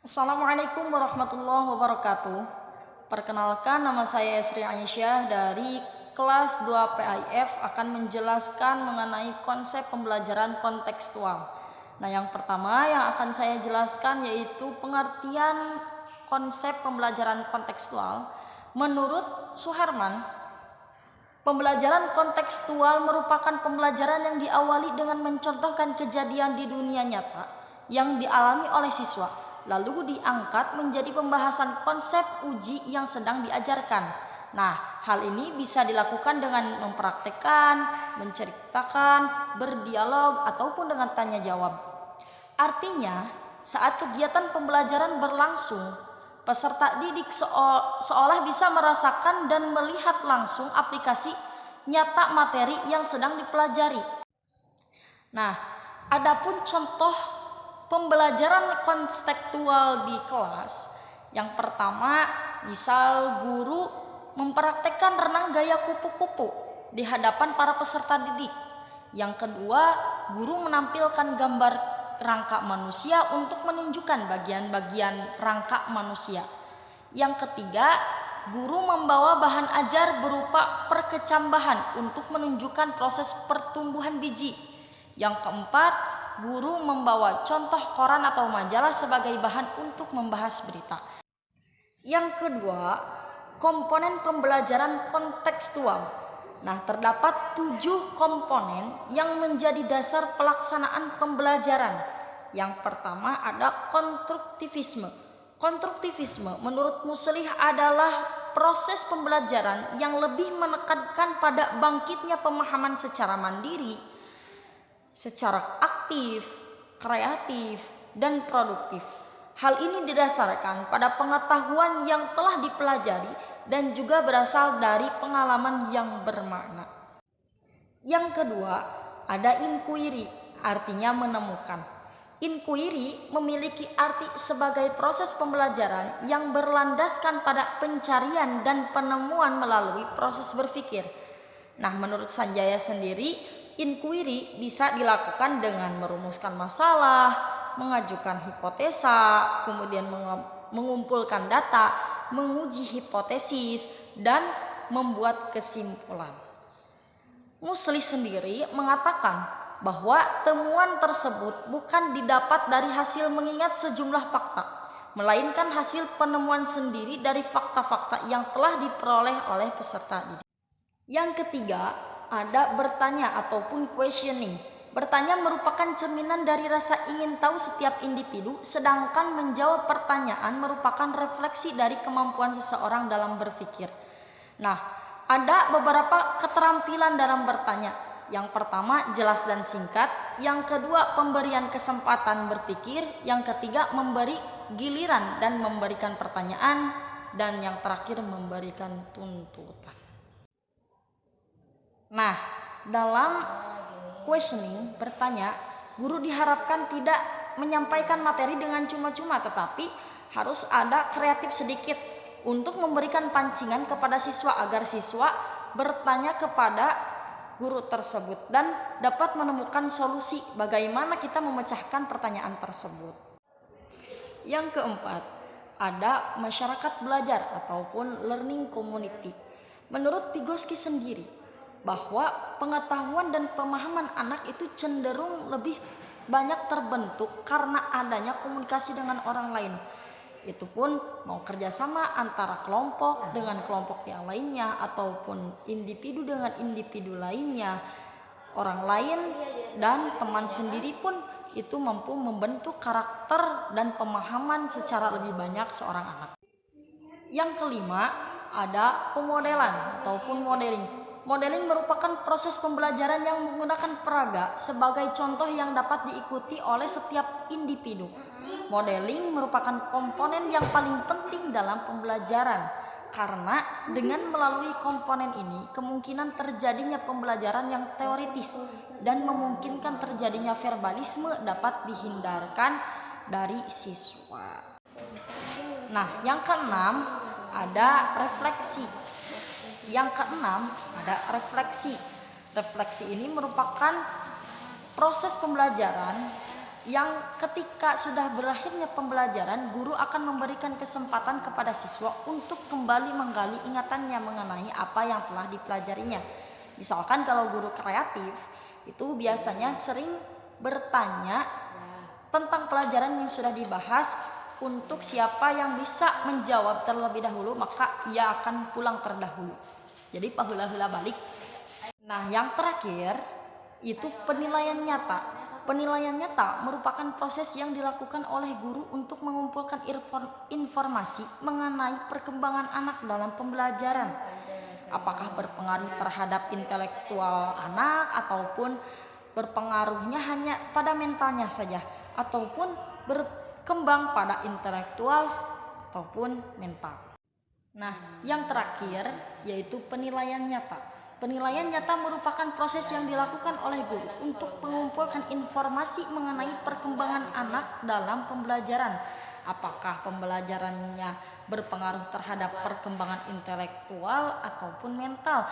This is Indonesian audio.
Assalamualaikum warahmatullahi wabarakatuh. Perkenalkan, nama saya Sri Aisyah dari kelas 2 PIF akan menjelaskan mengenai konsep pembelajaran kontekstual. Nah, yang pertama yang akan saya jelaskan yaitu pengertian konsep pembelajaran kontekstual. Menurut Suherman, pembelajaran kontekstual merupakan pembelajaran yang diawali dengan mencontohkan kejadian di dunia nyata yang dialami oleh siswa, lalu diangkat menjadi pembahasan konsep uji yang sedang diajarkan. Nah, hal ini bisa dilakukan dengan mempraktekkan, menceritakan, berdialog, ataupun dengan tanya jawab. Artinya, saat kegiatan pembelajaran berlangsung, peserta didik seolah bisa merasakan dan melihat langsung aplikasi nyata materi yang sedang dipelajari. Nah, adapun contoh pembelajaran konstekstual di kelas, yang pertama, misal guru mempraktekkan renang gaya kupu-kupu di hadapan para peserta didik. Yang kedua, guru menampilkan gambar rangka manusia untuk menunjukkan bagian-bagian rangka manusia. Yang ketiga, guru membawa bahan ajar berupa perkecambahan untuk menunjukkan proses pertumbuhan biji. Yang keempat, guru membawa contoh koran atau majalah sebagai bahan untuk membahas berita. Yang kedua, komponen pembelajaran kontekstual. Nah, terdapat 7 komponen yang menjadi dasar pelaksanaan pembelajaran. Yang pertama ada konstruktivisme. Konstruktivisme menurut Muslih adalah proses pembelajaran yang lebih menekankan pada bangkitnya pemahaman secara mandiri, secara aktif, kreatif, dan produktif. Hal ini didasarkan pada pengetahuan yang telah dipelajari dan juga berasal dari pengalaman yang bermakna. Yang kedua, ada inquiry, artinya menemukan. Inquiry memiliki arti sebagai proses pembelajaran yang berlandaskan pada pencarian dan penemuan melalui proses berpikir. Nah, menurut Sanjaya sendiri, inquiry bisa dilakukan dengan merumuskan masalah, mengajukan hipotesa, kemudian mengumpulkan data, menguji hipotesis, dan membuat kesimpulan. Muslih sendiri mengatakan bahwa temuan tersebut bukan didapat dari hasil mengingat sejumlah fakta, melainkan hasil penemuan sendiri dari fakta-fakta yang telah diperoleh oleh peserta didik. Yang ketiga, ada bertanya ataupun questioning. Bertanya merupakan cerminan dari rasa ingin tahu setiap individu, sedangkan menjawab pertanyaan merupakan refleksi dari kemampuan seseorang dalam berpikir. Nah, ada beberapa keterampilan dalam bertanya. Yang pertama, jelas dan singkat. Yang kedua, pemberian kesempatan berpikir. Yang ketiga, memberi giliran dan memberikan pertanyaan. Dan yang terakhir, memberikan tuntutan. Nah, dalam questioning, bertanya, guru diharapkan tidak menyampaikan materi dengan cuma-cuma, tetapi harus ada kreatif sedikit untuk memberikan pancingan kepada siswa agar siswa bertanya kepada guru tersebut dan dapat menemukan solusi bagaimana kita memecahkan pertanyaan tersebut. Yang keempat, ada masyarakat belajar ataupun learning community. Menurut Vygotsky sendiri, bahwa pengetahuan dan pemahaman anak itu cenderung lebih banyak terbentuk karena adanya komunikasi dengan orang lain. Itu pun mau kerjasama antara kelompok dengan kelompok yang lainnya ataupun individu dengan individu lainnya. Orang lain dan teman sendiri pun itu mampu membentuk karakter dan pemahaman secara lebih banyak seorang anak. Yang kelima, ada pemodelan ataupun modeling. Modeling merupakan proses pembelajaran yang menggunakan peraga sebagai contoh yang dapat diikuti oleh setiap individu. Modeling merupakan komponen yang paling penting dalam pembelajaran karena dengan melalui komponen ini kemungkinan terjadinya pembelajaran yang teoritis dan memungkinkan terjadinya verbalisme dapat dihindarkan dari siswa. Nah, yang keenam ada refleksi. Yang keenam ada refleksi. Refleksi ini merupakan proses pembelajaran yang ketika sudah berakhirnya pembelajaran, guru akan memberikan kesempatan kepada siswa untuk kembali menggali ingatannya mengenai apa yang telah dipelajarinya. Misalkan kalau guru kreatif itu biasanya sering bertanya tentang pelajaran yang sudah dibahas. Untuk siapa yang bisa menjawab terlebih dahulu, maka ia akan pulang terdahulu. Jadi pahula-hula balik. Nah, yang terakhir itu penilaian nyata. Penilaian nyata merupakan proses yang dilakukan oleh guru untuk mengumpulkan informasi mengenai perkembangan anak dalam pembelajaran. Apakah berpengaruh terhadap intelektual anak ataupun berpengaruhnya hanya pada mentalnya saja, ataupun berkembang pada intelektual ataupun mental. Nah, yang terakhir yaitu penilaian nyata. Penilaian nyata merupakan proses yang dilakukan oleh guru untuk mengumpulkan informasi mengenai perkembangan anak dalam pembelajaran. Apakah pembelajarannya berpengaruh terhadap perkembangan intelektual ataupun mental.